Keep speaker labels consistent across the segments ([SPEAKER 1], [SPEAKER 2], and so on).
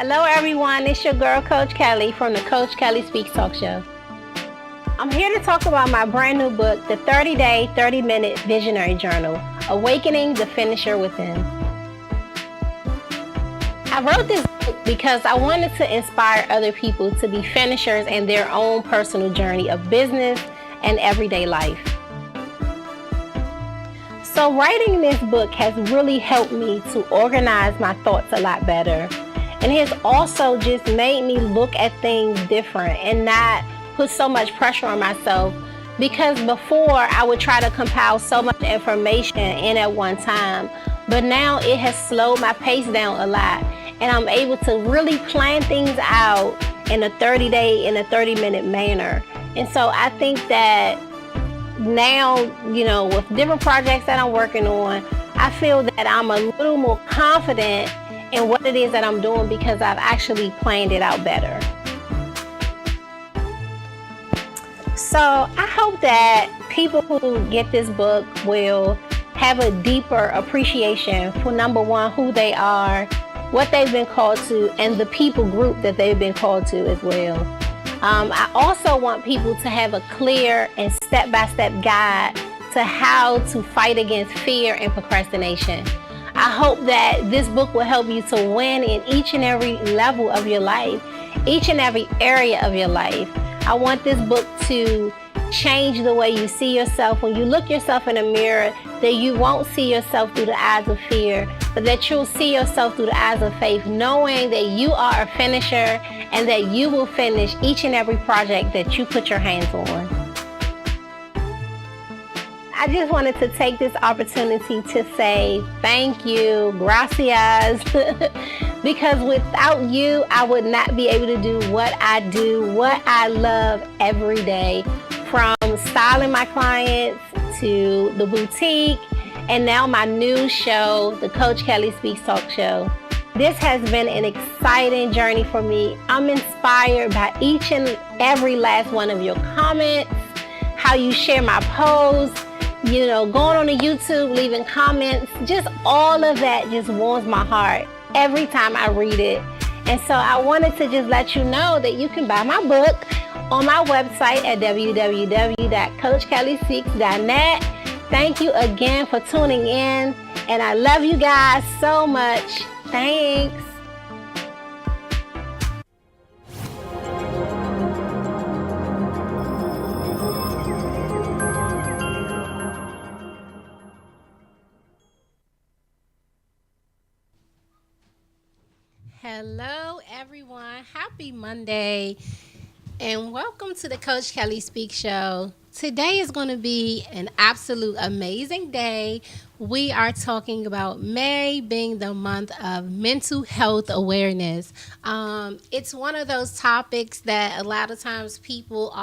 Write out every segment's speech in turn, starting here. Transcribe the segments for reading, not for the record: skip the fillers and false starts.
[SPEAKER 1] Hello everyone, it's your girl Coach Kellie from the Coach Kellie Speaks talk show. I'm here to talk about my brand new book, the 30-Day, 30-Minute Visionary Journal, Awakening the Finisher Within. I wrote this book because I wanted to inspire other people to be finishers in their own personal journey of business and everyday life. So writing this book has really helped me to organize my thoughts a lot better. And it has also just made me look at things different and not put so much pressure on myself, because before I would try to compile so much information in at one time, but now it has slowed my pace down a lot and I'm able to really plan things out in a 30-day, in a 30-minute manner. And so I think that now, with different projects that I'm working on, I feel that I'm a little more confident in what it is that I'm doing because I've actually planned it out better. So I hope that people who get this book will have a deeper appreciation for, number one, who they are, what they've been called to, and the people group that they've been called to as well. I also want people to have a clear and step-by-step guide to how to fight against fear and procrastination. I hope that this book will help you to win in each and every level of your life, each and every area of your life. I want this book to change the way you see yourself. When you look yourself in the mirror, that you won't see yourself through the eyes of fear, but that you'll see yourself through the eyes of faith, knowing that you are a finisher and that you will finish each and every project that you put your hands on. I just wanted to take this opportunity to say thank you, gracias, because without you, I would not be able to do what I do, what I love every day, from styling my clients to the boutique, and now my new show, the Coach Kellie Speaks talk show. This has been an exciting journey for me. I'm inspired by each and every last one of your comments, how you share my posts, going on to YouTube, leaving comments, just all of that just warms my heart every time I read it. And so I wanted to just let you know that you can buy my book on my website at www.coachkelliespeaks.net. Thank you again for tuning in, and I love you guys so much. Thanks. Hello, everyone. Happy Monday, and welcome to the Coach Kellie Speaks show. Today is going to be an absolute amazing day. We are talking about May being the month of mental health awareness. It's one of those topics that a lot of times people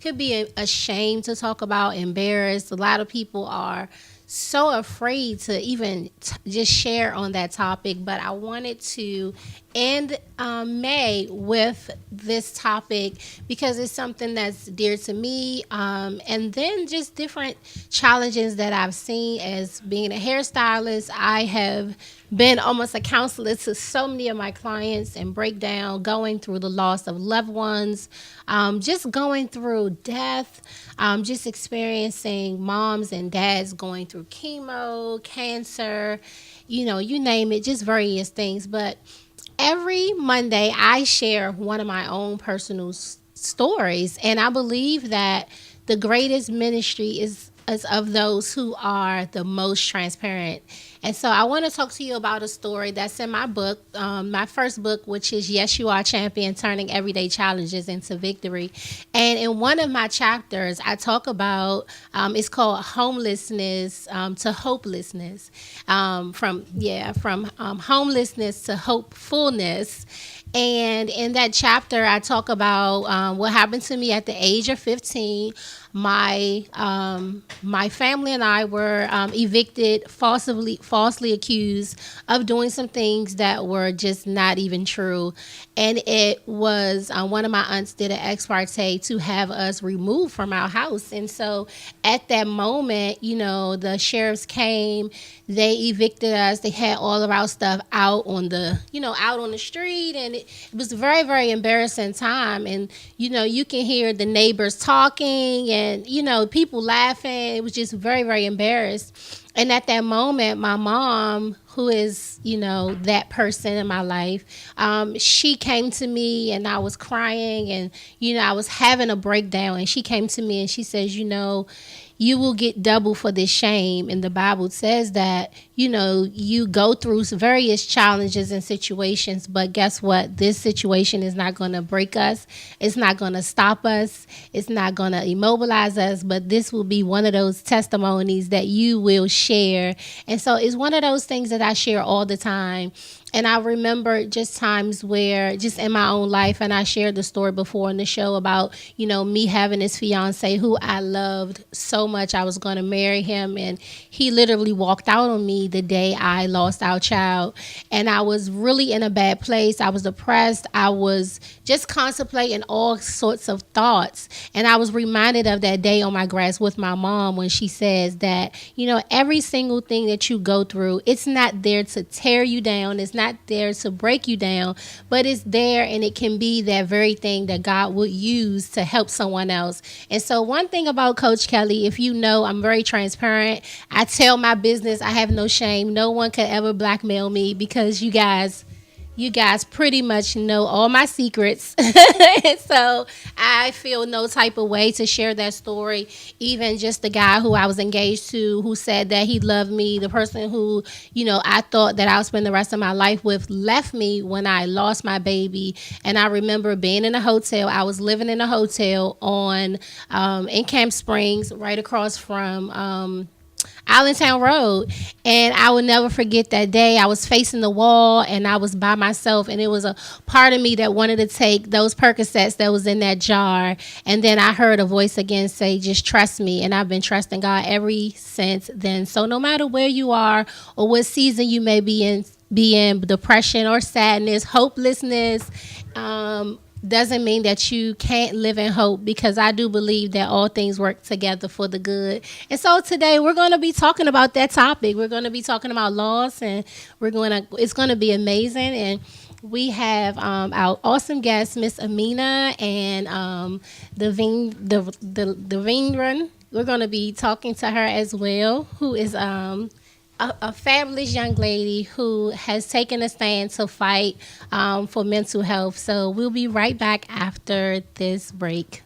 [SPEAKER 1] could be ashamed to talk about, embarrassed. A lot of people are so afraid to even just share on that topic, but I wanted to end May with this topic because it's something that's dear to me, and then just different challenges that I've seen as being a hairstylist. I have been almost a counselor to so many of my clients and breakdown, going through the loss of loved ones, just going through death, just experiencing moms and dads going through chemo, cancer, you name it, just various things. But every Monday I share one of my own personal stories, and I believe that the greatest ministry is of those who are the most transparent. And so I want to talk to you about a story that's in my book, my first book, which is Yes, You Are Champion, Turning Everyday Challenges into Victory. And in one of my chapters, I talk about, it's called Homelessness to Hopelessness, from homelessness to hopefulness. And in that chapter, I talk about what happened to me at the age of 15. My family and I were evicted, falsely falsely accused of doing some things that were just not even true. And it was one of my aunts did an ex parte to have us removed from our house. And so at that moment, the sheriffs came, they evicted us. They had all of our stuff out on the street, and it was a very, very embarrassing time. And you can hear the neighbors talking, and people laughing. It was just very, very embarrassed. And at that moment, my mom, who is, that person in my life, she came to me, and I was crying, and, I was having a breakdown. And she came to me and she says, you will get double for this shame. And the Bible says that, you go through various challenges and situations, but guess what? This situation is not going to break us. It's not going to stop us. It's not going to immobilize us, but this will be one of those testimonies that you will share. And so it's one of those things that I share all the time. And I remember just times where, just in my own life, and I shared the story before in the show about, me having this fiance who I loved so much. I was going to marry him, and he literally walked out on me the day I lost our child. And I was really in a bad place. I was depressed. I was just contemplating all sorts of thoughts. And I was reminded of that day on my grass with my mom when she says that, every single thing that you go through, it's not there to tear you down. It's not there to break you down, but it's there, and it can be that very thing that God would use to help someone else. And so one thing about Coach Kellie, if you know, I'm very transparent. I tell my business. I have no shame. No one could ever blackmail me because you guys pretty much know all my secrets. And so I feel no type of way to share that story. Even just the guy who I was engaged to, who said that he loved me, the person who, I thought that I'll spend the rest of my life with, left me when I lost my baby. And I remember being in a hotel. I was living in a hotel in Camp Springs, right across from Allentown Road. And I will never forget that day. I was facing the wall, and I was by myself, and it was a part of me that wanted to take those Percocets that was in that jar. And then I heard a voice again say, just trust me. And I've been trusting God ever since then. So no matter where you are or what season you may be in depression or sadness, hopelessness, doesn't mean that you can't live in hope, because I do believe that all things work together for the good. And so today we're going to be talking about that topic. We're going to be talking about loss, and it's going to be amazing. And we have our awesome guest, Miss Amina, and the Vingran. We're going to be talking to her as well, who is a fabulous young lady who has taken a stand to fight for mental health. So we'll be right back after this break.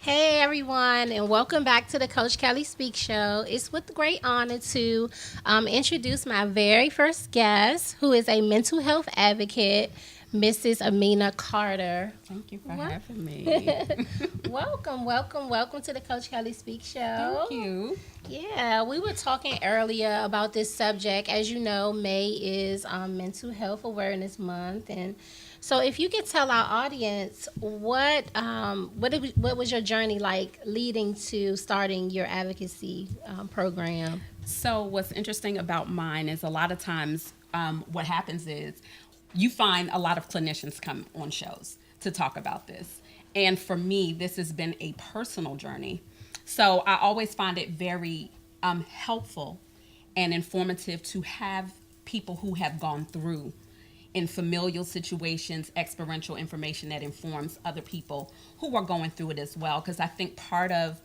[SPEAKER 1] Hey everyone, and welcome back to the Coach Kellie Speaks show. It's with great honor to introduce my very first guest, who is a mental health advocate, Mrs. Amina Carter.
[SPEAKER 2] Thank you for having me.
[SPEAKER 1] Welcome to the Coach Kellie Speaks show.
[SPEAKER 2] Thank you.
[SPEAKER 1] Yeah, we were talking earlier about this subject. As you know, May is Mental Health Awareness Month, and so if you could tell our audience what was your journey like leading to starting your advocacy program?
[SPEAKER 2] So what's interesting about mine is a lot of times what happens is you find a lot of clinicians come on shows to talk about this. And for me, this has been a personal journey. So I always find it very helpful and informative to have people who have gone through in familial situations, experiential information that informs other people who are going through it as well. Because I think part of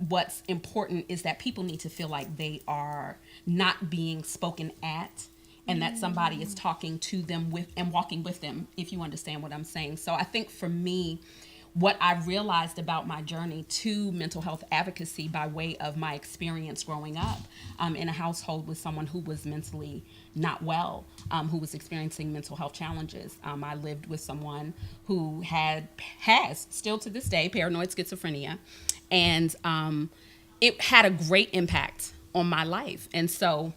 [SPEAKER 2] what's important is that people need to feel like they are not being spoken at, and that somebody is talking to them with and walking with them, if you understand what I'm saying. So I think for me, what I realized about my journey to mental health advocacy by way of my experience growing up in a household with someone who was mentally not well, who was experiencing mental health challenges. I lived with someone who has still to this day paranoid schizophrenia, and it had a great impact on my life. And so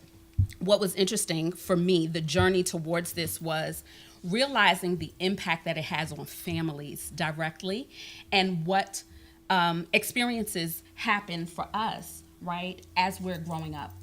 [SPEAKER 2] what was interesting for me, the journey towards this, was realizing the impact that it has on families directly, and what experiences happen for us, right, as we're growing up.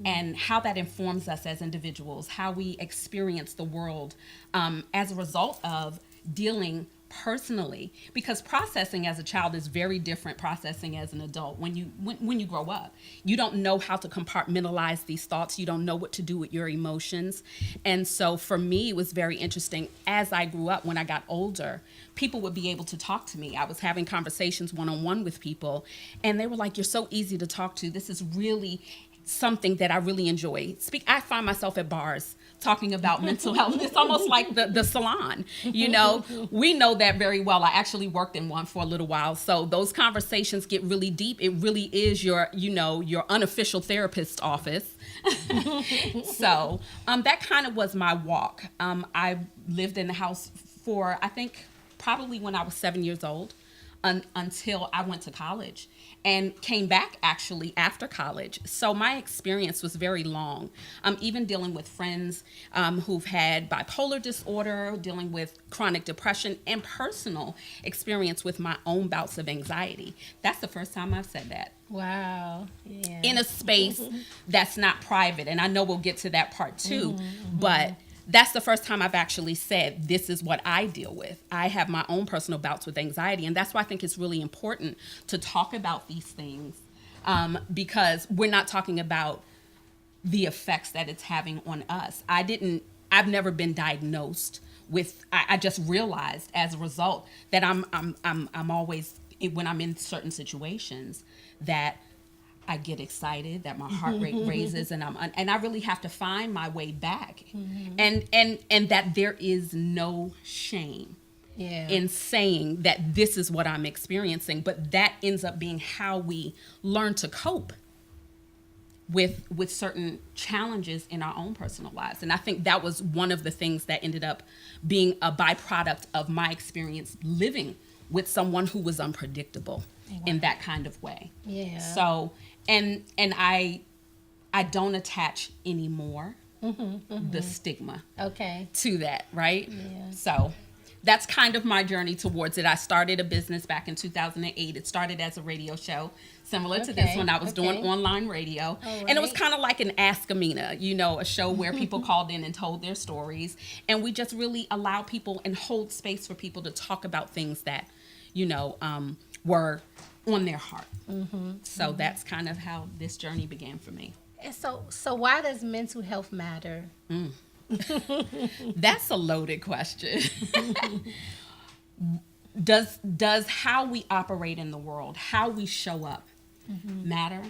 [SPEAKER 2] And how that informs us as individuals, how we experience the world as a result of dealing personally, because processing as a child is very different processing as an adult. When you grow up, you don't know how to compartmentalize these thoughts. You don't know what to do with your emotions. And so for me, it was very interesting as I grew up. When I got older, people would be able to talk to me. I was having conversations one-on-one with people, and they were like, "You're so easy to talk to. This is really something that I really enjoy." I find myself at bars talking about mental health. It's almost like the salon, you know. We know that very well. I actually worked in one for a little while. So those conversations get really deep. It really is your unofficial therapist's office. So that kind of was my walk. I lived in the house for, I think, probably when I was 7 years old, until I went to college, and came back actually after college. So my experience was very long. Even dealing with friends who've had bipolar disorder, dealing with chronic depression, and personal experience with my own bouts of anxiety. That's the first time I've said that.
[SPEAKER 1] Wow. Yeah.
[SPEAKER 2] In a space that's not private. And I know we'll get to that part too, but that's the first time I've actually said, this is what I deal with. I have my own personal bouts with anxiety. And that's why I think it's really important to talk about these things, because we're not talking about the effects that it's having on us. I've never been diagnosed with, I just realized as a result that I'm always, when I'm in certain situations, that I get excited, that my heart rate raises, and I really have to find my way back, and that there is no shame in saying that this is what I'm experiencing, but that ends up being how we learn to cope with certain challenges in our own personal lives. And I think that was one of the things that ended up being a byproduct of my experience living with someone who was unpredictable in that kind of way.
[SPEAKER 1] Yeah.
[SPEAKER 2] So, and I don't attach anymore the stigma to that, right?
[SPEAKER 1] Yeah.
[SPEAKER 2] So that's kind of my journey towards it. I started a business back in 2008. It started as a radio show, similar to this one. I was doing online radio. And it was kind of like an Ask Amina, a show where people called in and told their stories. And we just really allow people and hold space for people to talk about things that, were on their heart. So that's kind of how this journey began for me.
[SPEAKER 1] And so why does mental health matter?
[SPEAKER 2] That's a loaded question. Does how we operate in the world, how we show up, matter?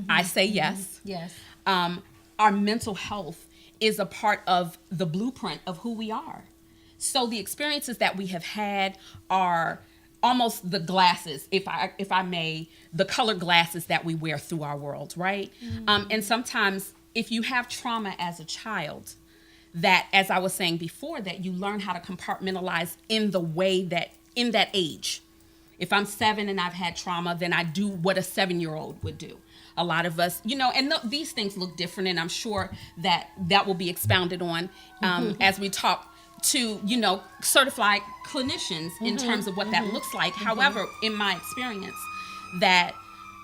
[SPEAKER 2] I say yes.
[SPEAKER 1] Yes.
[SPEAKER 2] Our mental health is a part of the blueprint of who we are. So the experiences that we have had are almost the glasses, if I may, the colored glasses that we wear through our world, right? And sometimes if you have trauma as a child, that, as I was saying before, that you learn how to compartmentalize in the way that, in that age. If I'm 7 and I've had trauma, then I do what a 7-year-old would do. A lot of us, and these things look different, and I'm sure that will be expounded on as we talk to, certified clinicians in terms of what that looks like. However, in my experience, that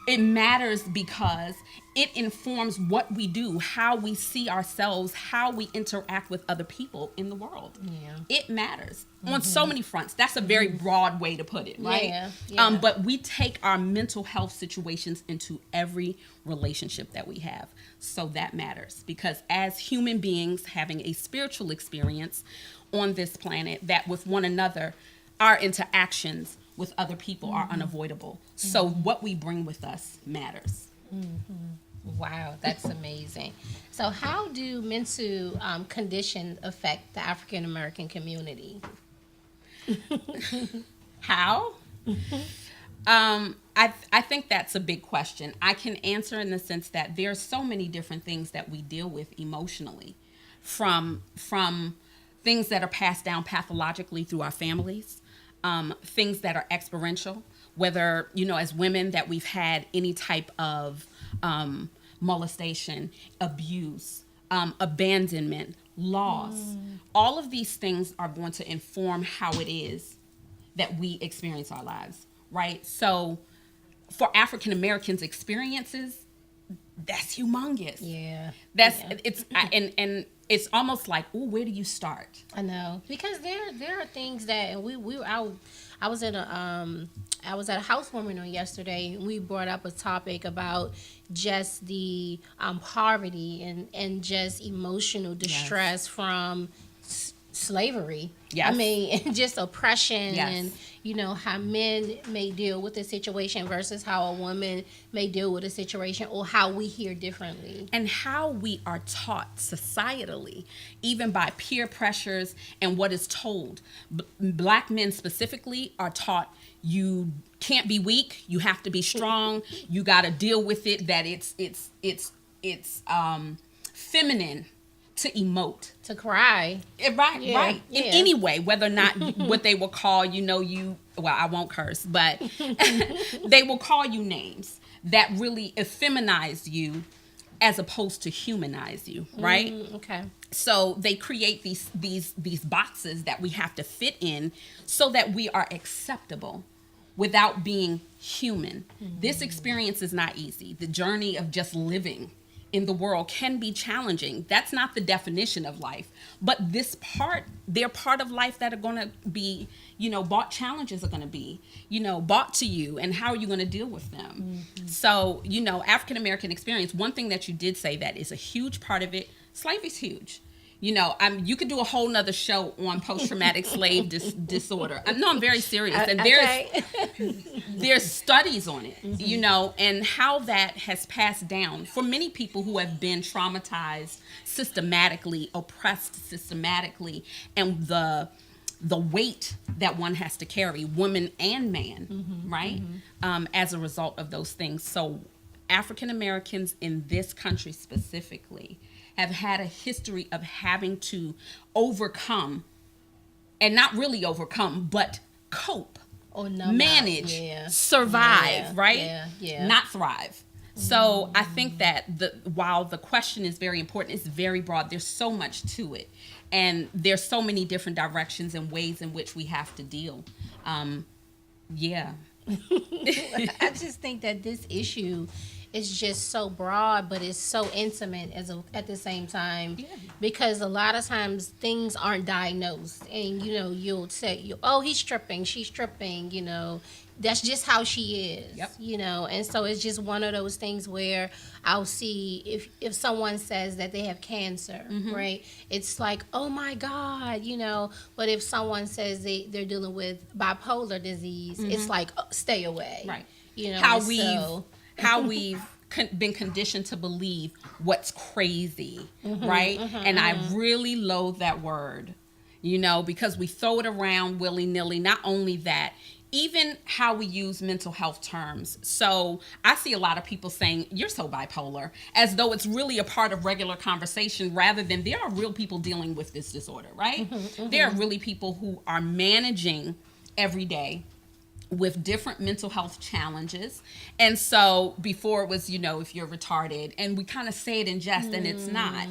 [SPEAKER 2] it matters because it informs what we do, how we see ourselves, how we interact with other people in the world.
[SPEAKER 1] Yeah.
[SPEAKER 2] It matters on so many fronts. That's a very broad way to put it, right?
[SPEAKER 1] Yeah.
[SPEAKER 2] But we take our mental health situations into every relationship that we have. So that matters, because as human beings having a spiritual experience on this planet, that with one another, our interactions with other people are unavoidable. So what we bring with us matters.
[SPEAKER 1] Wow, that's amazing. So, how do mental conditions affect the African American community?
[SPEAKER 2] How? I think that's a big question. I can answer in the sense that there are so many different things that we deal with emotionally, from things that are passed down pathologically through our families, things that are experiential, whether, as women, that we've had any type of molestation, abuse, abandonment, loss. All of these things are going to inform how it is that we experience our lives, right? So for African Americans' experiences, that's humongous.
[SPEAKER 1] Yeah.
[SPEAKER 2] It's and it's almost like, oh, where do you start?
[SPEAKER 1] I know, because there are things that I was at a housewarming on yesterday, and we brought up a topic about just the poverty and just emotional distress from slavery.
[SPEAKER 2] Yes.
[SPEAKER 1] I mean, just oppression,
[SPEAKER 2] Yes.
[SPEAKER 1] and how men may deal with a situation versus how a woman may deal with a situation, or how we hear differently.
[SPEAKER 2] And how we are taught societally, even by peer pressures and what is told. Black men specifically are taught, you can't be weak, you have to be strong, you got to deal with it, that it's feminine to emote,
[SPEAKER 1] To cry.
[SPEAKER 2] right.
[SPEAKER 1] Yeah.
[SPEAKER 2] In any way, whether or not what they will call, well, I won't curse, but they will call you names that really effeminize you as opposed to humanize you, right?
[SPEAKER 1] Okay.
[SPEAKER 2] So they create these boxes that we have to fit in so that we are acceptable without being human. This experience is not easy. The journey of just living in the world can be challenging. That's not the definition of life, but they're part of life that are going to be, bought challenges are going to be, brought to you, and how are you going to deal with them? So, African American experience, one thing that you did say that is a huge part of it, slavery's huge. You could do a whole nother show on post-traumatic slave disorder. No, I'm very serious. And there's studies on it, and how that has passed down for many people who have been traumatized systematically, oppressed systematically, and the weight that one has to carry, woman and man, right? As a result of those things. So African Americans in this country specifically have had a history of having to overcome, and not really overcome, but cope,
[SPEAKER 1] Or numb
[SPEAKER 2] manage,
[SPEAKER 1] out.
[SPEAKER 2] survive, right?
[SPEAKER 1] Yeah.
[SPEAKER 2] Not thrive. So I think that while the question is very important, it's very broad. There's so much to it, and there's so many different directions and ways in which we have to deal. Yeah.
[SPEAKER 1] I just think that this issue is just so broad, but it's so intimate at the same time.
[SPEAKER 2] Yeah.
[SPEAKER 1] Because a lot of times things aren't diagnosed, and you'll say, oh, he's tripping, she's tripping, that's just how she is.
[SPEAKER 2] Yep.
[SPEAKER 1] And so it's just one of those things where I'll see if someone says that they have cancer, right? It's like, oh my God, but if someone says they're dealing with bipolar disease, it's like, oh, stay away.
[SPEAKER 2] Right.
[SPEAKER 1] How
[SPEAKER 2] we've been conditioned to believe what's crazy, right? And I really loathe that word, because we throw it around willy-nilly. Not only that, even how we use mental health terms. So I see a lot of people saying, you're so bipolar, as though it's really a part of regular conversation, rather than there are real people dealing with this disorder, right? There are really people who are managing every day with different mental health challenges. And so before it was, if you're retarded, and we kind of say it in jest, and it's not,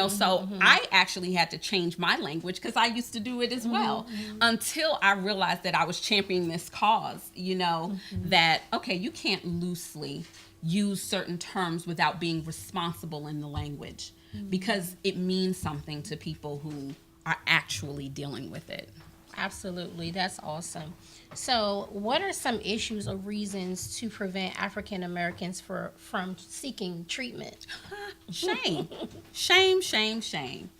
[SPEAKER 2] so I actually had to change my language, because I used to do it as well, until I realized that I was championing this cause, that, okay, you can't loosely use certain terms without being responsible in the language, because it means something to people who are actually dealing with it.
[SPEAKER 1] Absolutely. That's awesome. So, what are some issues or reasons to prevent African Americans from seeking treatment?
[SPEAKER 2] Shame, shame, shame, shame.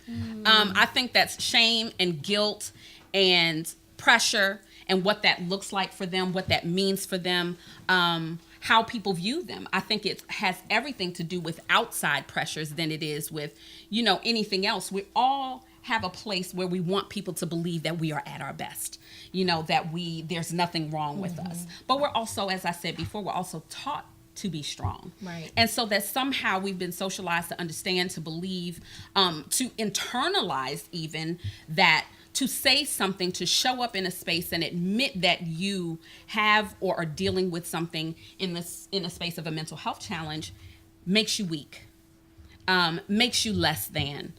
[SPEAKER 2] I think that's shame and guilt and pressure, and what that looks like for them, what that means for them, how people view them. I think it has everything to do with outside pressures than it is with, anything else. We all have a place where we want people to believe that we are at our best, that there's nothing wrong with us. But we're also, as I said before, we're also taught to be strong.
[SPEAKER 1] Right.
[SPEAKER 2] And so that somehow we've been socialized to understand, to believe, to internalize even that to say something, to show up in a space and admit that you have or are dealing with something in a space of a mental health challenge makes you weak, makes you less than.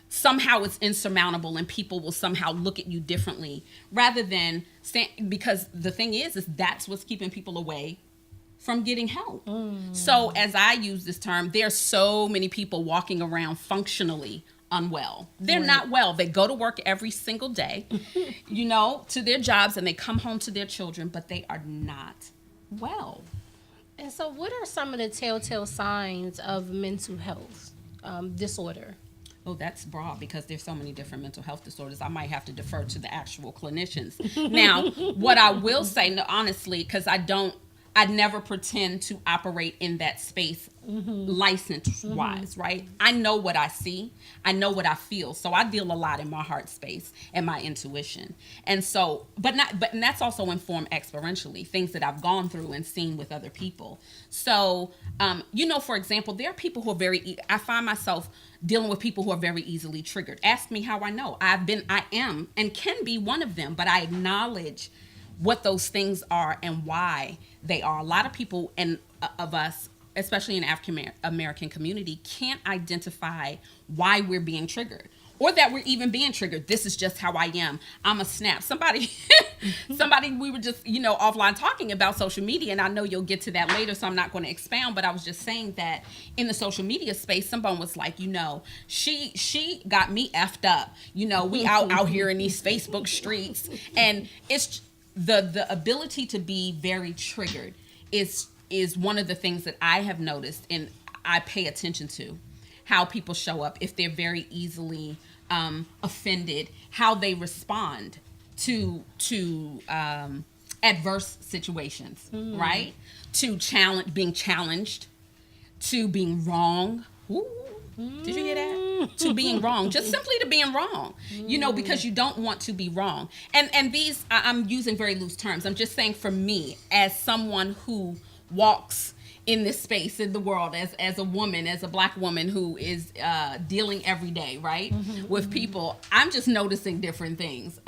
[SPEAKER 2] Somehow it's insurmountable and people will somehow look at you differently rather than because the thing is that's what's keeping people away from getting help. So as I use this term, there's so many people walking around functionally unwell. They're not well. They go to work every single day, to their jobs, and they come home to their children, but they are not well.
[SPEAKER 1] And so, what are some of the telltale signs of mental health disorder?
[SPEAKER 2] Oh, that's broad because there's so many different mental health disorders. I might have to defer to the actual clinicians. Now, what I will say, no, honestly, because I never pretend to operate in that space license-wise, right? I know what I see. I know what I feel. So I deal a lot in my heart space and my intuition. And so, and that's also informed experientially, things that I've gone through and seen with other people. So, for example, there are people who are I find myself dealing with people who are very easily triggered. Ask me how I know. I am, and can be one of them, but I acknowledge what those things are and why they are. A lot of people of us, especially in African American community, can't identify why we're being triggered or that we're even being triggered. This is just how I am. I'm a snap. Somebody we were just, offline talking about social media, and I know you'll get to that later, so I'm not going to expound, but I was just saying that in the social media space, someone was like, she got me effed up. We out here in these Facebook streets, and it's the ability to be very triggered is one of the things that I have noticed, and I pay attention to how people show up, if they're very easily offended, how they respond to adverse situations, right? To being challenged, to being wrong. Ooh, did you hear that? To being wrong, just simply to being wrong, because you don't want to be wrong. And these, I'm using very loose terms. I'm just saying, for me, as someone who walks in this space in the world, as a woman, as a Black woman who is dealing every day, right, with people, I'm just noticing different things.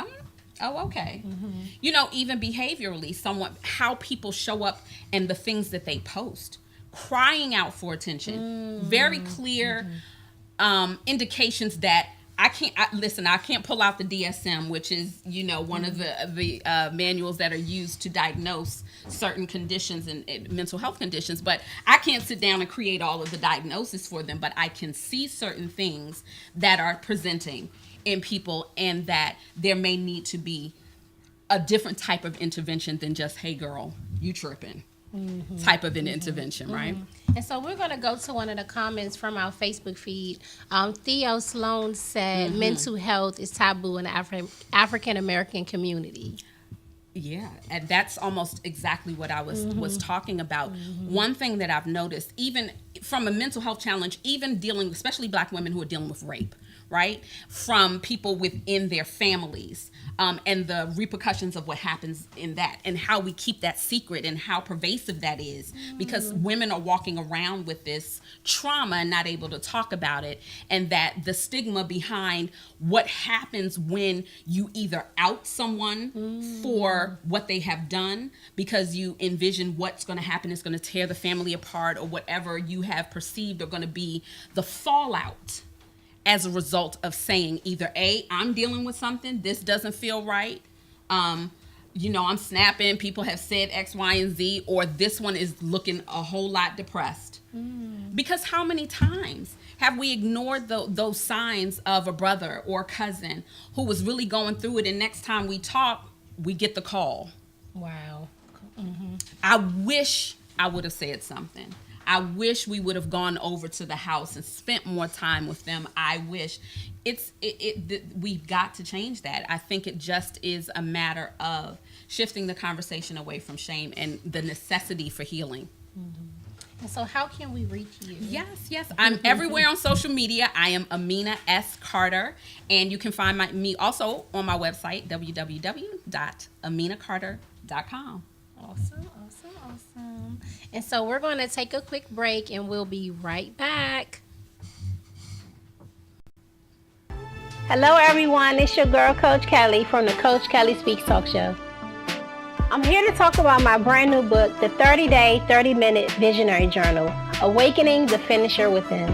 [SPEAKER 2] Okay. Even behaviorally, how people show up and the things that they post, crying out for attention, very clear indications that I can't pull out the DSM, which is, one of the manuals that are used to diagnose certain conditions and mental health conditions. But I can't sit down and create all of the diagnosis for them. But I can see certain things that are presenting in people, and that there may need to be a different type of intervention than just, hey, girl, you tripping. Type of an intervention, right?
[SPEAKER 1] And so we're going to go to one of the comments from our Facebook feed. Theo Sloan said mental health is taboo in the African American community.
[SPEAKER 2] Yeah, and that's almost exactly what I was talking about. One thing that I've noticed, even from a mental health challenge, even dealing, especially Black women who are dealing with rape, right? From people within their families, and the repercussions of what happens in that, and how we keep that secret, and how pervasive that is, because women are walking around with this trauma and not able to talk about it, and that the stigma behind what happens when you either out someone for what they have done because you envision what's going to happen is going to tear the family apart, or whatever you have perceived are going to be the fallout as a result of saying either, A, I'm dealing with something, this doesn't feel right, I'm snapping, people have said X, Y, and Z, or this one is looking a whole lot depressed. Because how many times have we ignored those signs of a brother or cousin who was really going through it, and next time we talk, we get the call?
[SPEAKER 1] Wow.
[SPEAKER 2] I wish I would have said something. I wish we would have gone over to the house and spent more time with them. I wish. We've got to change that. I think it just is a matter of shifting the conversation away from shame and the necessity for healing.
[SPEAKER 1] And so how can we reach you?
[SPEAKER 2] Yes. I'm everywhere on social media. I am Amina S. Carter. And you can find me also on my website, www.aminacarter.com.
[SPEAKER 1] Awesome. And so we're going to take a quick break and we'll be right back. Hello, everyone. It's your girl, Coach Kellie, from the Coach Kellie Speaks talk show. I'm here to talk about my brand new book, The 30-Day, 30-Minute Visionary Journal, Awakening the Finisher Within.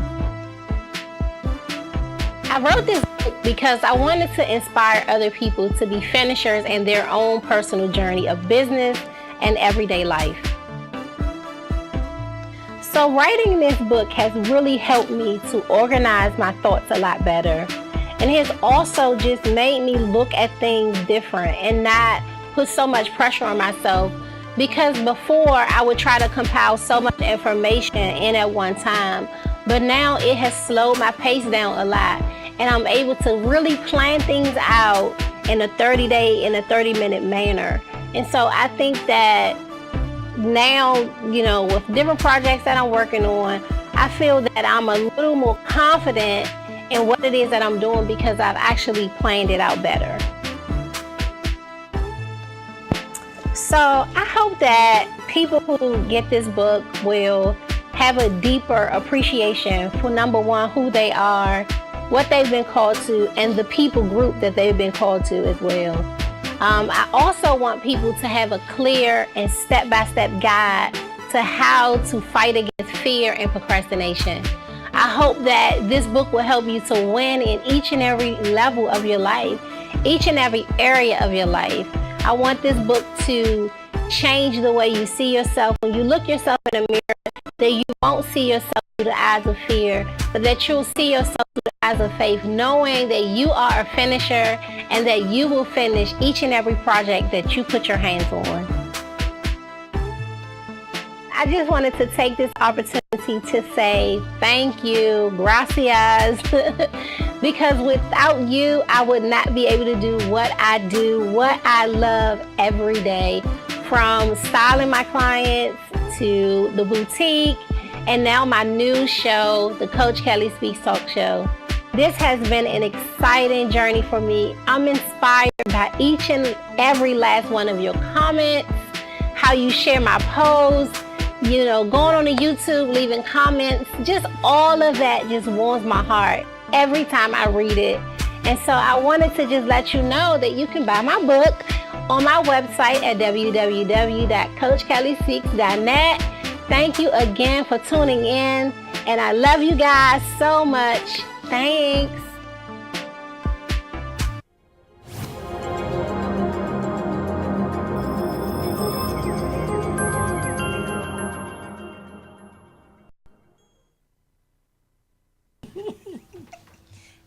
[SPEAKER 1] I wrote this book because I wanted to inspire other people to be finishers in their own personal journey of business and everyday life. So writing this book has really helped me to organize my thoughts a lot better. And has also just made me look at things different and not put so much pressure on myself, because before I would try to compile so much information in at one time, but now it has slowed my pace down a lot, and I'm able to really plan things out in a 30-minute manner. And so I think that now, with different projects that I'm working on, I feel that I'm a little more confident in what it is that I'm doing because I've actually planned it out better. So I hope that people who get this book will have a deeper appreciation for, number one, who they are, what they've been called to, and the people group that they've been called to as well. I also want people to have a clear and step-by-step guide to how to fight against fear and procrastination. I hope that this book will help you to win in each and every level of your life, each and every area of your life. I want this book to change the way you see yourself. When you look yourself in the mirror, that you won't see yourself through the eyes of fear, but that you'll see yourself through the eyes of faith, knowing that you are a finisher and that you will finish each and every project that you put your hands on. I just wanted to take this opportunity to say thank you, gracias, because without you, I would not be able to do what I do, what I love every day, from styling my clients to the boutique, and now my new show, the Coach Kellie Speaks talk show. This has been an exciting journey for me. I'm inspired by each and every last one of your comments, how you share my posts, going on to YouTube, leaving comments, just all of that just warms my heart every time I read it. And so I wanted to just let you know that you can buy my book on my website at www.coachkelliespeaks.net. Thank you again for tuning in, and I love you guys so much. Thanks.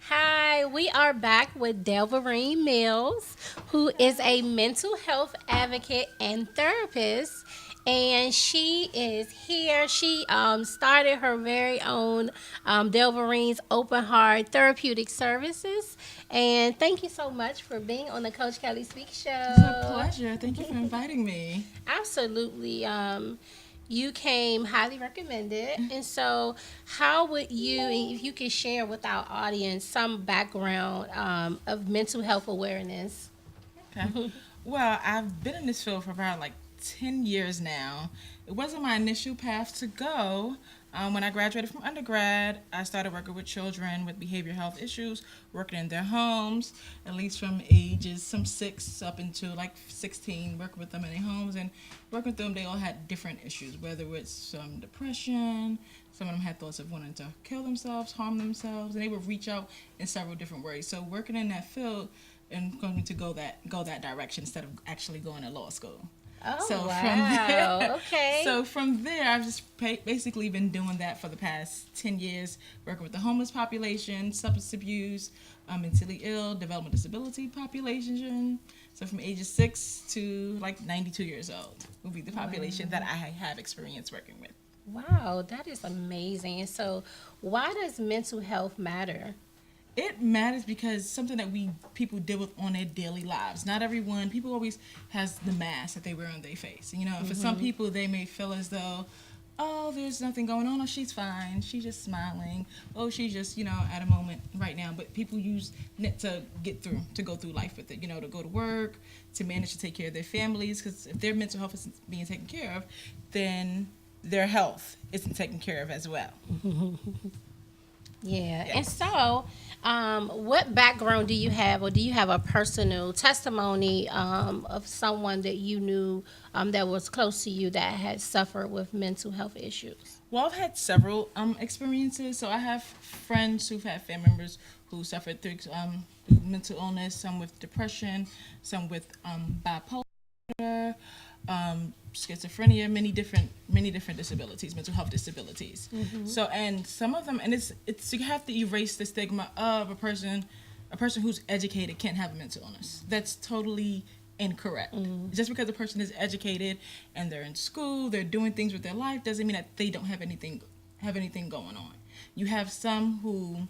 [SPEAKER 1] Hi, we are back with Delvarine Mills, who is a mental health advocate and therapist, and she is here. She started her very own Delvarine's Open Heart Therapeutic Services. And thank you so much for being on the Coach Kellie Speaks show.
[SPEAKER 3] It's a pleasure. Thank you for inviting me.
[SPEAKER 1] Absolutely. You came highly recommended. And so how would you, if you could share with our audience some background of mental health awareness?
[SPEAKER 3] Okay. Well, I've been in this field for about 10 years now. It wasn't my initial path to go, When I graduated from undergrad, I started working with children with behavioral health issues, working in their homes, at least from ages from 6 up into like 16, working with them in their homes and working with them. They all had different issues, whether it's some depression, some of them had thoughts of wanting to kill themselves, harm themselves, and they would reach out in several different ways. So working in that field and going to go that direction instead of actually going to law school.
[SPEAKER 1] Oh,
[SPEAKER 3] So
[SPEAKER 1] wow.
[SPEAKER 3] from there,
[SPEAKER 1] Okay.
[SPEAKER 3] so from there, I've just basically been doing that for the past 10 years, working with the homeless population, substance abuse, mentally ill, developmental disability population. So from ages 6 to like 92 years old will be the population that I have experience working with.
[SPEAKER 1] Wow, that is amazing. And so, why does mental health matter?
[SPEAKER 3] It matters because something that people deal with on their daily lives. Not everyone, people always has the mask that they wear on their face. You know, for some people, they may feel as though, oh, there's nothing going on, or she's fine, she's just smiling, oh, she's just, at a moment right now. But people use it to go through life with it, to go to work, to manage to take care of their families, because if their mental health isn't being taken care of, then their health isn't taken care of as well.
[SPEAKER 1] Yeah.
[SPEAKER 3] Yes.
[SPEAKER 1] And so, what background do you have, or do you have a personal testimony of someone that you knew that was close to you that had suffered with mental health issues?
[SPEAKER 3] Well, I've had several experiences. So I have friends who've had family members who suffered through mental illness, some with depression, some with bipolar, schizophrenia, many different disabilities, mental health disabilities. So, and some of them, and it's you have to erase the stigma of a person who's educated can't have a mental illness. That's totally incorrect. Just because a person is educated and they're in school, they're doing things with their life, doesn't mean that they don't have anything going on. You have some who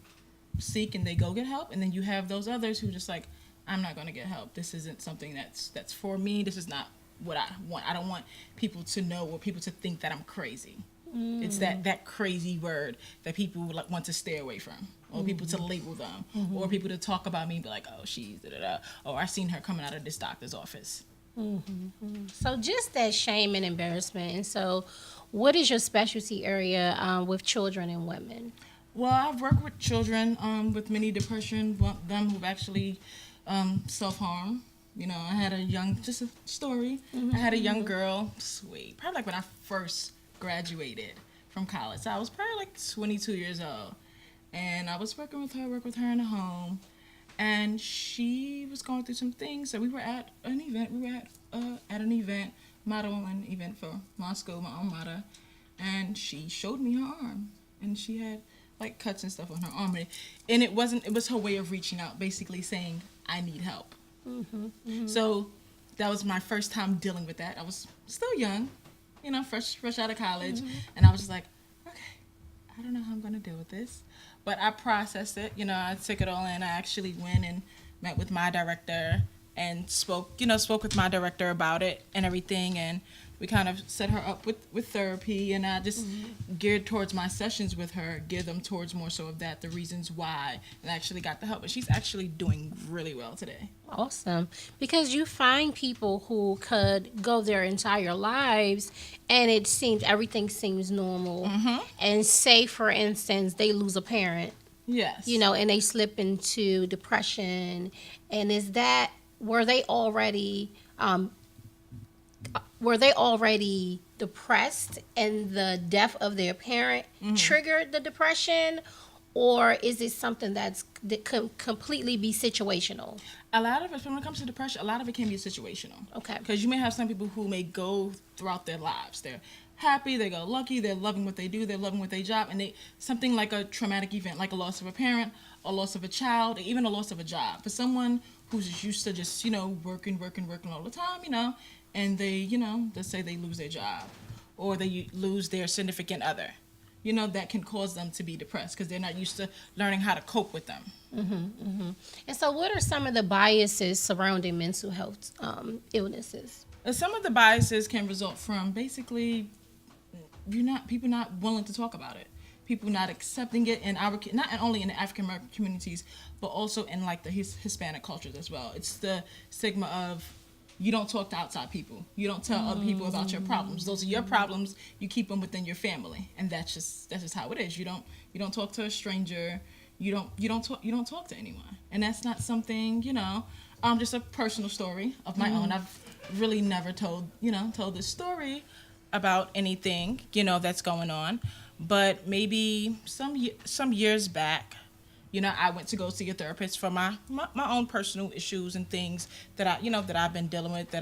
[SPEAKER 3] seek and they go get help, and then you have those others who just like, I'm not going to get help. This isn't something that's for me. This is not what I want. I don't want people to know or people to think that I'm crazy. It's that crazy word that people want to stay away from, or people to label them, or people to talk about me and be like, oh, she's da-da-da, or I seen her coming out of this doctor's office.
[SPEAKER 1] So, just that shame and embarrassment. And so, what is your specialty area with children and women?
[SPEAKER 3] Well, I've worked with children with many depression, them who've actually self-harm. I had just a story. I had a young girl, sweet, probably like when I first graduated from college. So I was probably like 22 years old. And I was working with her in a home. And she was going through some things. So we were at an event. We were at an event, modeling event for my school, my alma mater. And she showed me her arm. And she had like cuts and stuff on her arm. And it was her way of reaching out, basically saying, I need help. So that was my first time dealing with that. I was still young, fresh out of college. And I was just like, okay, I don't know how I'm going to deal with this. But I processed it. I took it all in. I actually went and met with my director and spoke with my director about it and everything. And we kind of set her up with therapy, and I just geared towards my sessions with her, geared them towards more so of that, the reasons why, and I actually got the help. And she's actually doing really well today.
[SPEAKER 1] Awesome. Because you find people who could go their entire lives and everything seems normal. And say, for instance, they lose a parent.
[SPEAKER 3] Yes.
[SPEAKER 1] And they slip into depression. And were they already depressed and the death of their parent triggered the depression, or is it something that can completely be situational?
[SPEAKER 3] A lot of it, when it comes to depression, a lot of it can be situational.
[SPEAKER 1] Okay.
[SPEAKER 3] Because you may have some people who may go throughout their lives. They're happy, they go lucky, they're loving what they do, they're loving what they job, and something like a traumatic event, like a loss of a parent, a loss of a child, or even a loss of a job. For someone who's used to just, working all the time, and they, let's say they lose their job or they lose their significant other, that can cause them to be depressed because they're not used to learning how to cope with them.
[SPEAKER 1] And so what are some of the biases surrounding mental health illnesses?
[SPEAKER 3] Some of the biases can result from basically people not willing to talk about it. People not accepting it not only in the African American communities, but also in like the Hispanic cultures as well. It's the stigma of you don't talk to outside people. You don't tell other people about your problems. Those are your problems. You keep them within your family, and that's just how it is. You don't talk to a stranger. You don't talk to anyone, and that's not something, just a personal story of my own. I've really never told this story about anything that's going on, but maybe some years back, I went to go see a therapist for my own personal issues and things that I've been dealing with,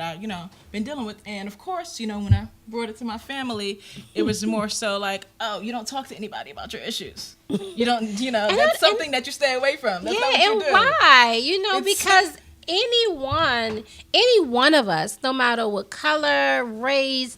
[SPEAKER 3] and of course, when I brought it to my family, it was more so like, oh, you don't talk to anybody about your issues. You don't, that's something that you stay away from. That's not what you do.
[SPEAKER 1] Why? Because any one of us, no matter what color, race,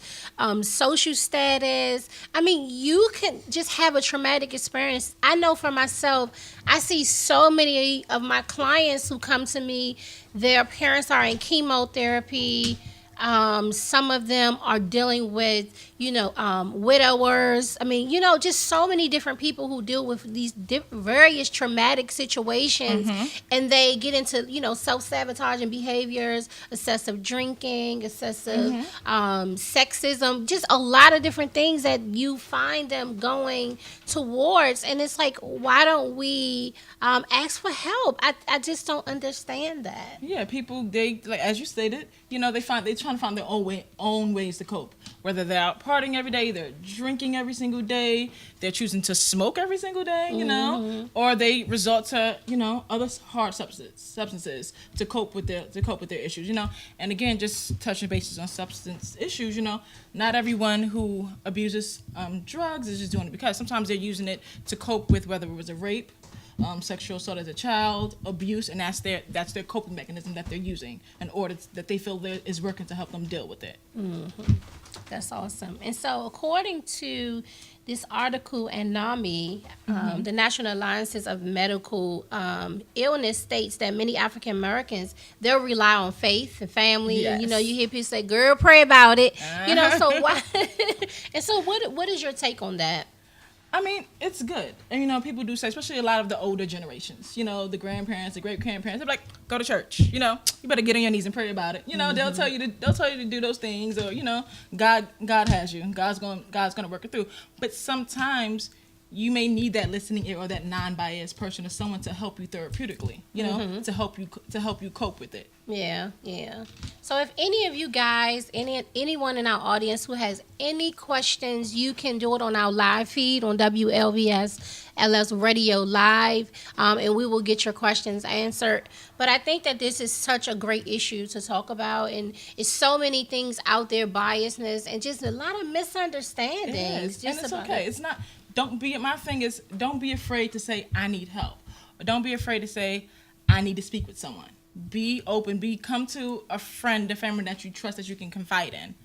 [SPEAKER 1] social status, you can just have a traumatic experience. I know for myself, I see so many of my clients who come to me, their parents are in chemotherapy. Some of them are dealing with, widowers. Just so many different people who deal with these various traumatic situations, and they get into, self-sabotaging behaviors, excessive drinking, excessive sexism, just a lot of different things that you find them going towards. And it's like, why don't we ask for help? I just don't understand that.
[SPEAKER 3] Yeah, people, they, like as you stated, they're trying to find their own ways to cope. Whether they're out partying every day, they're drinking every single day, they're choosing to smoke every single day, or they resort to other hard substances to cope with their issues, And again, just touching bases on substance issues, not everyone who abuses drugs is just doing it because sometimes they're using it to cope with whether it was a rape, sexual assault as a child, abuse, and that's their coping mechanism that they're using in order that they feel is working to help them deal with it.
[SPEAKER 1] That's awesome. And so, according to this article in NAMI, the National Alliances of Medical Illness states that many African Americans, they'll rely on faith and family.
[SPEAKER 3] Yes.
[SPEAKER 1] And, you hear people say, "Girl, pray about it." So why? And so, what is your take on that?
[SPEAKER 3] It's good. And, people do say, especially a lot of the older generations, the grandparents, the great-grandparents, they're like, go to church, you better get on your knees and pray about it. They'll tell you to do those things, or, God has you. God's going to work it through. But sometimes you may need that listening ear or that non-biased person or someone to help you therapeutically, to help you cope with it.
[SPEAKER 1] Yeah. So if any of you guys, anyone in our audience who has any questions, you can do it on our live feed on WLVS LS Radio Live, and we will get your questions answered. But I think that this is such a great issue to talk about, and it's so many things out there, biasness, and just a lot of misunderstandings.
[SPEAKER 3] And it's okay. It's not. My thing is, don't be afraid to say, I need help. Or don't be afraid to say, I need to speak with someone. Be open. Come to a friend, a family that you trust, that you can confide in.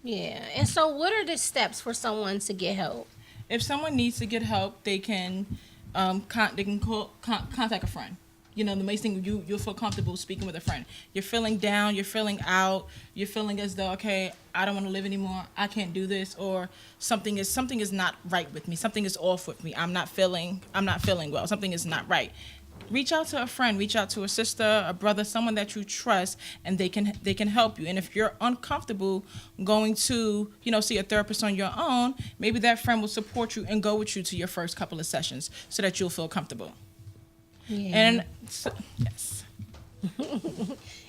[SPEAKER 3] Yeah.
[SPEAKER 1] And so what are the steps for someone to get help?
[SPEAKER 3] If someone needs to get help, they can contact a friend. The main thing, you'll feel comfortable speaking with a friend. You're feeling down, you're feeling out, you're feeling as though, okay, I don't want to live anymore, I can't do this, or something is not right with me, something is off with me, I'm not feeling well, something is not right. Reach out to a friend, reach out to a sister, a brother, someone that you trust, and they can help you. And if you're uncomfortable going to, see a therapist on your own, maybe that friend will support you and go with you to your first couple of sessions so that you'll feel comfortable.
[SPEAKER 1] Yeah.
[SPEAKER 3] And so, yes.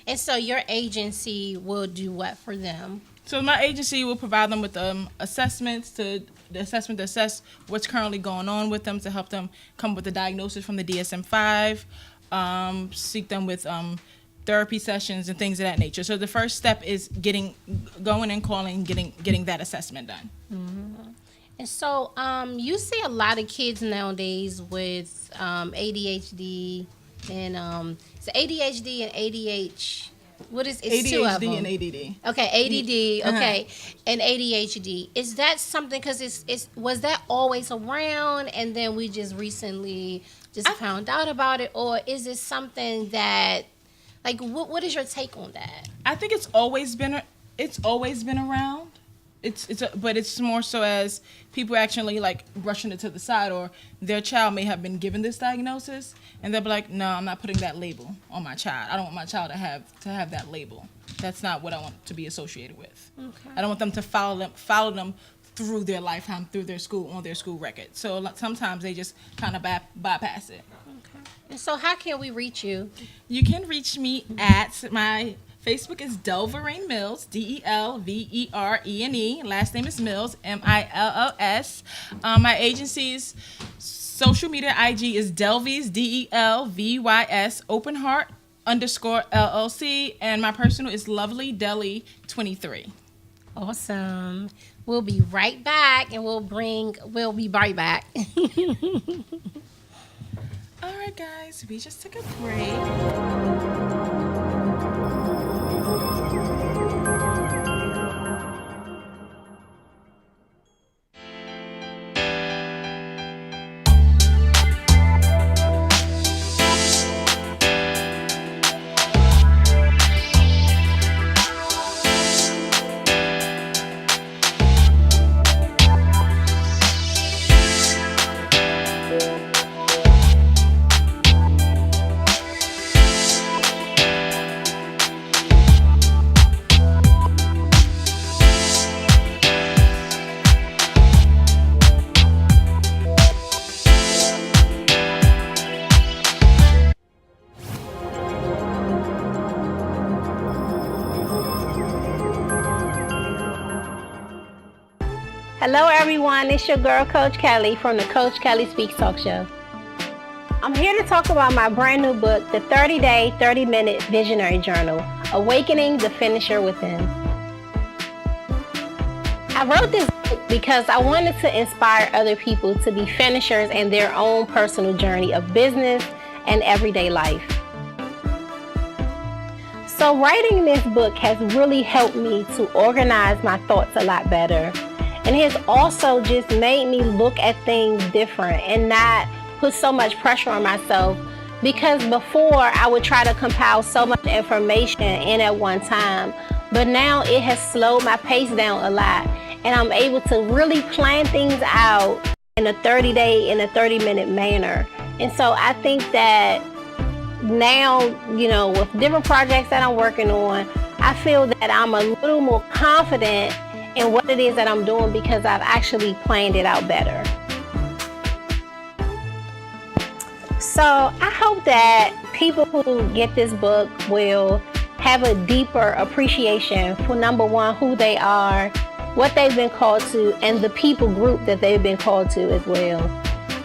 [SPEAKER 1] And so your agency will do what for them?
[SPEAKER 3] So my agency will provide them with assessments to assess what's currently going on with them, to help them come with a diagnosis from the DSM-5, seek them with therapy sessions and things of that nature. So the first step is going and calling, getting that assessment done.
[SPEAKER 1] Mm-hmm. And so you see a lot of kids nowadays with ADHD and it's ADHD and ADH. What is it's
[SPEAKER 3] ADHD
[SPEAKER 1] two of them.
[SPEAKER 3] And ADD.
[SPEAKER 1] Okay, ADD. Okay, and ADHD. Is that something? Because was that always around, and then we just recently found out about it, or is it something that, like, what is your take on that?
[SPEAKER 3] I think it's always been around. But it's more so as people actually like brushing it to the side, or their child may have been given this diagnosis and they'll be like, no, I'm not putting that label on my child. I don't want my child to have that label. That's not what I want to be associated with.
[SPEAKER 1] Okay.
[SPEAKER 3] I don't want them to follow them through their lifetime, through their school, on their school record. So sometimes they just kind of bypass it.
[SPEAKER 1] Okay. And so how can we reach you?
[SPEAKER 3] You can reach me at my Facebook is Delverine Mills, Delverene. Last name is Mills, Mills. My agency's social media IG is Delvys, Delvys, Open Heart _LLC, and my personal is Lovely Deli 23.
[SPEAKER 1] Awesome. We'll be right back, and we'll be right back.
[SPEAKER 3] All right, guys, we just took a break.
[SPEAKER 1] Hello, everyone. It's your girl, Coach Kellie, from the Coach Kellie Speaks talk show. I'm here to talk about my brand new book, The 30-Day, 30-Minute Visionary Journal, Awakening the Finisher Within. I wrote this book because I wanted to inspire other people to be finishers in their own personal journey of business and everyday life. So writing this book has really helped me to organize my thoughts a lot better. And it has also just made me look at things different and not put so much pressure on myself, because before I would try to compile so much information in at one time, but now it has slowed my pace down a lot, and I'm able to really plan things out in a 30-minute manner. And so I think that now, with different projects that I'm working on, I feel that I'm a little more confident in what it is that I'm doing because I've actually planned it out better. So I hope that people who get this book will have a deeper appreciation for, number one, who they are, what they've been called to, and the people group that they've been called to as well.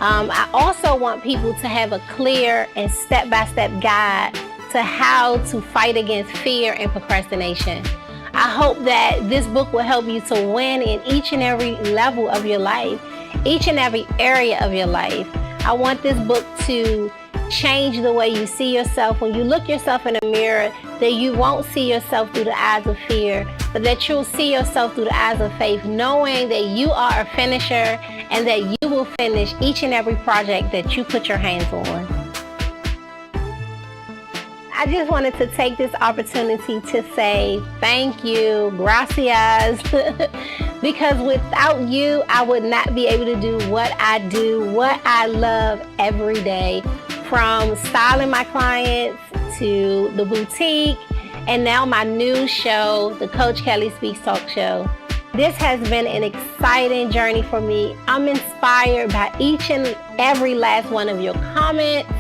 [SPEAKER 1] I also want people to have a clear and step-by-step guide to how to fight against fear and procrastination. I hope that this book will help you to win in each and every level of your life, each and every area of your life. I want this book to change the way you see yourself. When you look yourself in the mirror, that you won't see yourself through the eyes of fear, but that you'll see yourself through the eyes of faith, knowing that you are a finisher and that you will finish each and every project that you put your hands on. I just wanted to take this opportunity to say thank you, gracias, because without you, I would not be able to do what I do, what I love every day, from styling my clients to the boutique, and now my new show, the Coach Kellie Speaks talk show. This has been an exciting journey for me. I'm inspired by each and every last one of your comments,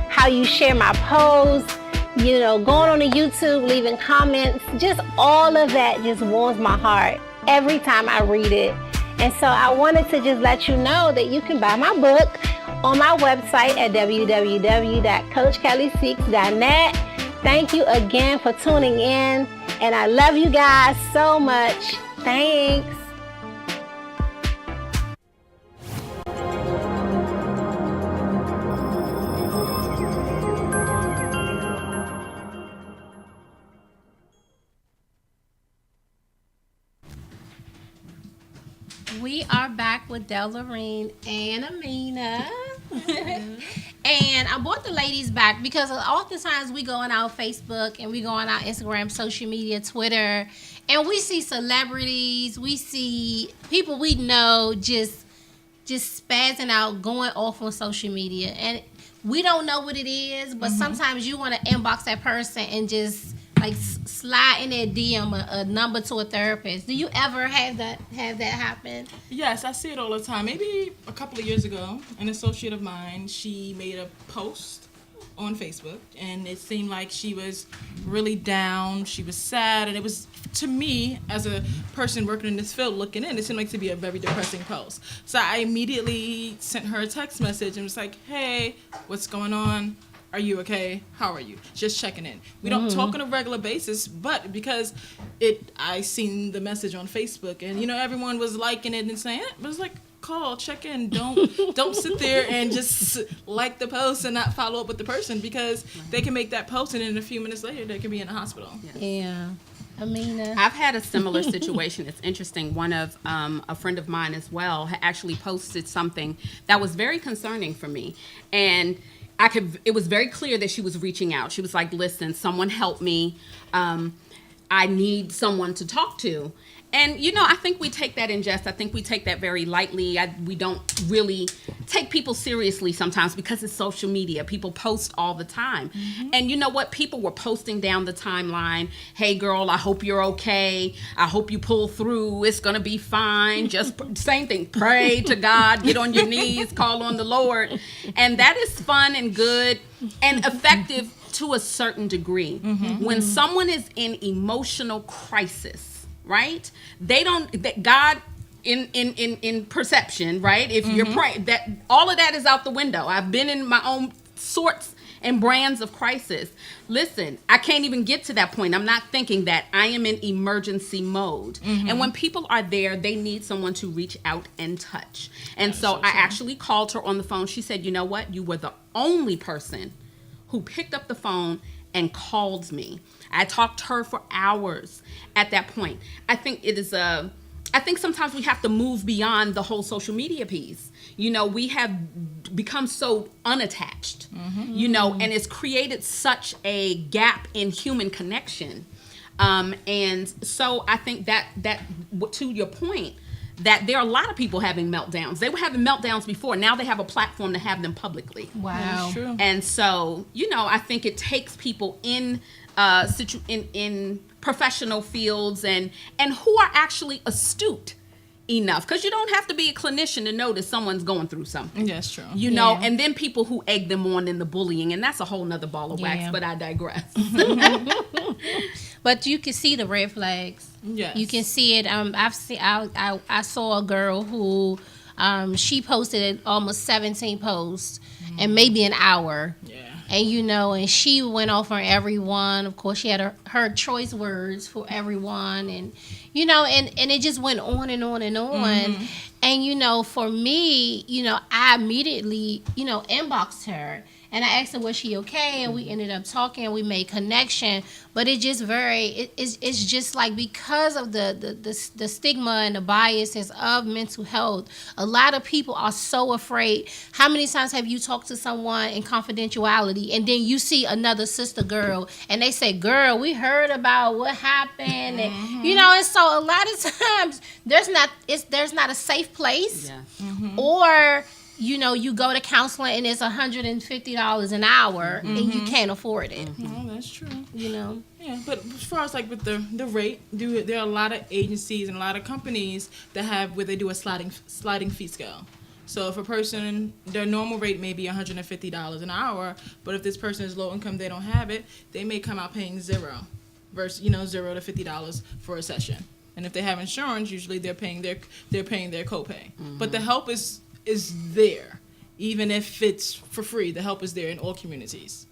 [SPEAKER 1] how you share my posts, going on to YouTube, leaving comments, just all of that just warms my heart every time I read it. And so I wanted to just let you know that you can buy my book on my website at www.coachkelliespeaks.net. Thank you again for tuning in, and I love you guys so much. Thanks. We are back with Delverene and Amina. And I brought the ladies back because oftentimes we go on our Facebook and we go on our Instagram, social media, Twitter, and we see celebrities, we see people we know just spazzing out, going off on social media. And we don't know what it is, but sometimes you want to inbox that person and just like slide in their DM a number to a therapist. Do you ever have that happen?
[SPEAKER 3] Yes, I see it all the time. Maybe a couple of years ago, an associate of mine, she made a post on Facebook, and it seemed like she was really down. She was sad, and it was, to me, as a person working in this field looking in, it seemed like to be a very depressing post. So I immediately sent her a text message and was like, "Hey, what's going on? Are you okay? How are you? Just checking in." We don't talk on a regular basis, but because I seen the message on Facebook, and everyone was liking it and saying it, but it's like, call, check in. Don't sit there and just like the post and not follow up with the person, because they can make that post and then a few minutes later they can be in the hospital.
[SPEAKER 1] Yeah. Amina.
[SPEAKER 2] I've had a similar situation. It's interesting. One of a friend of mine as well actually posted something that was very concerning for me, and it was very clear that she was reaching out. She was like, "Listen, someone help me. I need someone to talk to." And, I think we take that in jest. I think we take that very lightly. We don't really take people seriously sometimes because it's social media. People post all the time. And you know what? People were posting down the timeline, "Hey, girl, I hope you're okay. I hope you pull through. It's going to be fine." Just same thing. Pray to God. Get on your knees. Call on the Lord. And that is fun and good and effective to a certain degree. When someone is in emotional crisis, right? God in perception, right? If you're praying, that all of that is out the window. I've been in my own sorts and brands of crisis. Listen, I can't even get to that point. I'm not thinking that. I am in emergency mode. And when people are there, they need someone to reach out and touch. And so I actually called her on the phone. She said, "You know what? You were the only person who picked up the phone and called me." I talked to her for hours at that point. I think I think sometimes we have to move beyond the whole social media piece. We have become so unattached, and it's created such a gap in human connection. And so I think that to your point, that there are a lot of people having meltdowns. They were having meltdowns before. Now they have a platform to have them publicly.
[SPEAKER 1] Wow.
[SPEAKER 3] That's true.
[SPEAKER 2] And so, I think it takes people in professional fields and who are actually astute enough, because you don't have to be a clinician to know that someone's going through something.
[SPEAKER 3] That's true.
[SPEAKER 2] And then people who egg them on in the bullying, and that's a whole nother ball of wax, but I digress.
[SPEAKER 1] But you can see the red flags.
[SPEAKER 3] Yes.
[SPEAKER 1] You can see it. I saw a girl who she posted almost 17 posts in maybe an hour.
[SPEAKER 3] Yeah.
[SPEAKER 1] And and she went off on everyone. Of course, she had her choice words for everyone, and and it just went on and on and on. And for me, I immediately inboxed her. And I asked her, was she okay? And we ended up talking and we made connection. But it's just it's just like, because of the stigma and the biases of mental health, a lot of people are so afraid. How many times have you talked to someone in confidentiality and then you see another sister girl and they say, "Girl, we heard about what happened." And, and so a lot of times there's not a safe place.
[SPEAKER 2] Yeah.
[SPEAKER 1] Or you go to counseling and it's $150 an hour and you can't afford it.
[SPEAKER 3] Oh, that's true.
[SPEAKER 1] Yeah,
[SPEAKER 3] but as far as like with the rate, there are a lot of agencies and a lot of companies that have where they do a sliding fee scale. So if a person, their normal rate may be $150 an hour, but if this person is low income, they don't have it, they may come out paying $0 versus $0 to $50 for a session. And if they have insurance, usually they're paying their copay. But the help is there, even if it's for free. The help is there in all communities.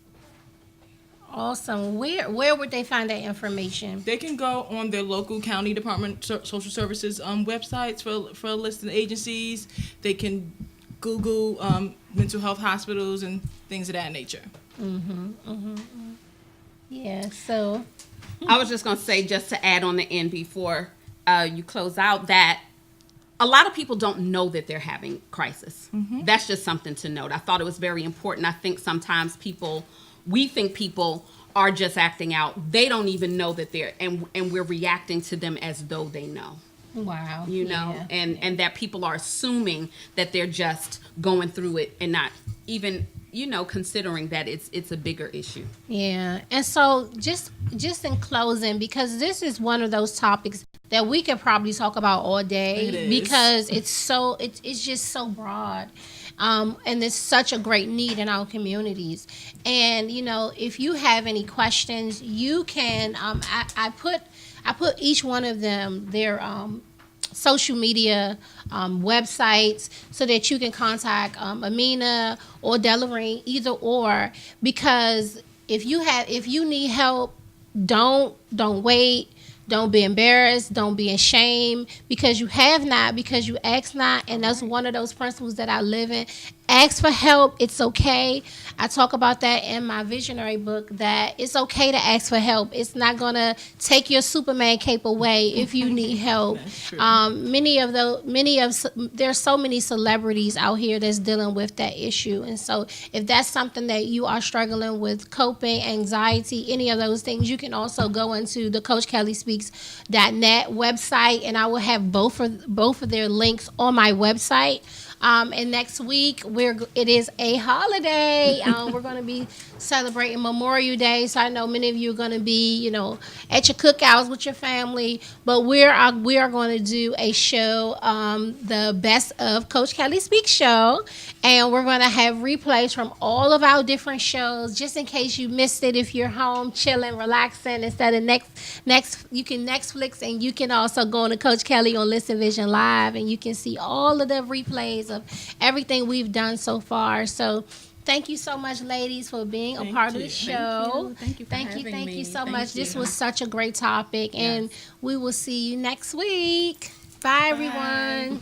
[SPEAKER 1] Awesome. Where would they find that information?
[SPEAKER 3] They can go on their local county department social services websites for a list of agencies. They can Google mental health hospitals and things of that nature.
[SPEAKER 1] Yeah. So
[SPEAKER 2] I was just going to say, just to add on the end before you close out, that a lot of people don't know that they're having crisis. That's just something to note. I thought it was very important. I think sometimes we think people are just acting out. They don't even know that they're, and we're reacting to them as though they know.
[SPEAKER 1] Wow.
[SPEAKER 2] And that people are assuming that they're just going through it and not even considering that it's a bigger issue.
[SPEAKER 1] Yeah. And so just in closing, because this is one of those topics that we could probably talk about all day,
[SPEAKER 3] It is.
[SPEAKER 1] because it's just so broad. And there's such a great need in our communities. And if you have any questions, you can. I put each one of them their social media websites, so that you can contact Amina or Delarine, either or. Because if you need help, don't wait. Don't be embarrassed. Don't be ashamed, because you have not, because you ask not. And that's one of those principles that I live in. Ask for help. It's okay. I talk about that in my visionary book, that it's okay to ask for help. It's not going to take your Superman cape away if you need help.
[SPEAKER 3] That's true.
[SPEAKER 1] There's so many celebrities out here that's dealing with that issue. And so if that's something that you are struggling with, coping, anxiety, any of those things, you can also go into the CoachKellieSpeaks.net website, and I will have both of their links on my website. And next week it is a holiday. We're going to be celebrating Memorial Day, so I know many of you are going to be, at your cookouts with your family. But we are going to do a show, the Best of Coach Kellie Speaks show, and we're going to have replays from all of our different shows, just in case you missed it. If you're home chilling, relaxing, instead of next, you can Netflix, and you can also go on to Coach Kellie on Listen Vision Live, and you can see all of the replays of everything we've done so far. So thank you so much, ladies, for being a part of the show.
[SPEAKER 3] Thank you for having me.
[SPEAKER 1] Thank you so
[SPEAKER 3] Thank
[SPEAKER 1] much.
[SPEAKER 3] you.
[SPEAKER 1] This was such a great topic, and we will see you next week. Bye, everyone.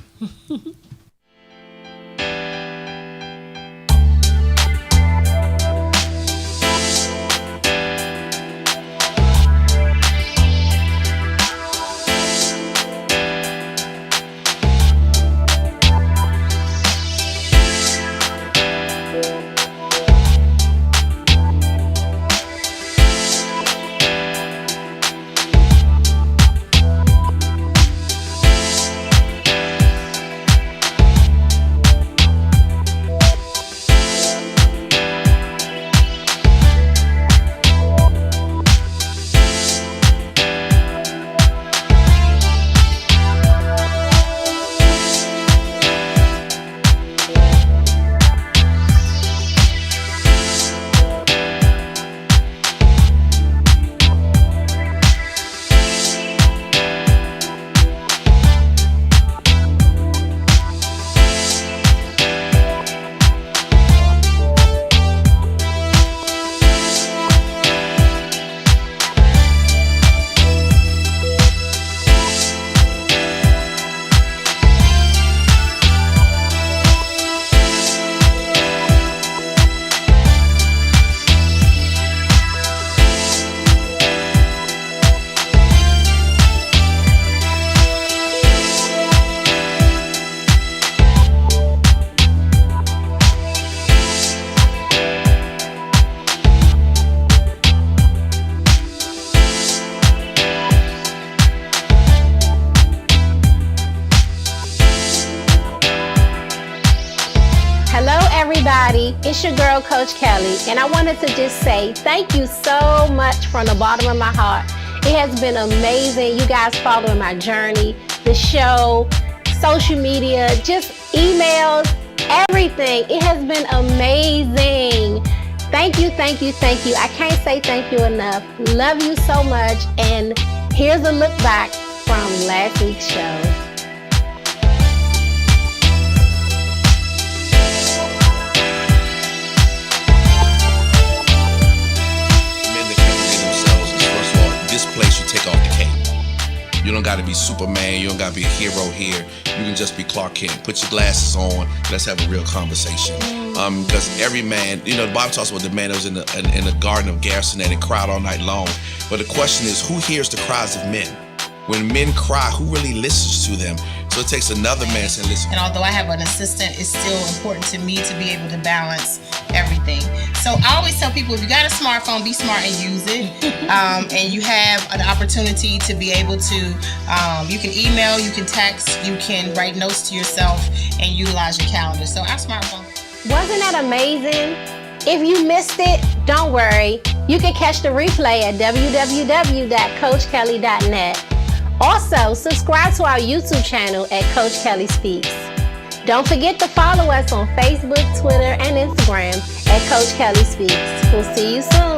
[SPEAKER 1] Everybody, it's your girl, Coach Kellie, and I wanted to just say thank you so much from the bottom of my heart. It has been amazing. You guys following my journey, the show, social media, just emails, everything. It has been amazing. Thank you, thank you, thank you. I can't say thank you enough. Love you so much. And here's a look back from last week's show.
[SPEAKER 4] This place, you take off the cape. You don't got to be Superman. You don't got to be a hero here. You can just be Clark Kent. Put your glasses on. Let's have a real conversation. Because every man, the Bible talks about the man that was in the garden of Gethsemane and cried all night long. But the question is, who hears the cries of men? When men cry, who really listens to them? So it takes another man to listen.
[SPEAKER 5] And although I have an assistant, it's still important to me to be able to balance everything. So I always tell people, if you got a smartphone, be smart and use it. And you have an opportunity to be able to, you can email, you can text, you can write notes to yourself and utilize your calendar. So our smartphone.
[SPEAKER 1] Wasn't that amazing? If you missed it, don't worry. You can catch the replay at www.coachkelly.net. Also, subscribe to our YouTube channel at Coach Kellie Speaks. Don't forget to follow us on Facebook, Twitter, and Instagram at Coach Kellie Speaks. We'll see you soon.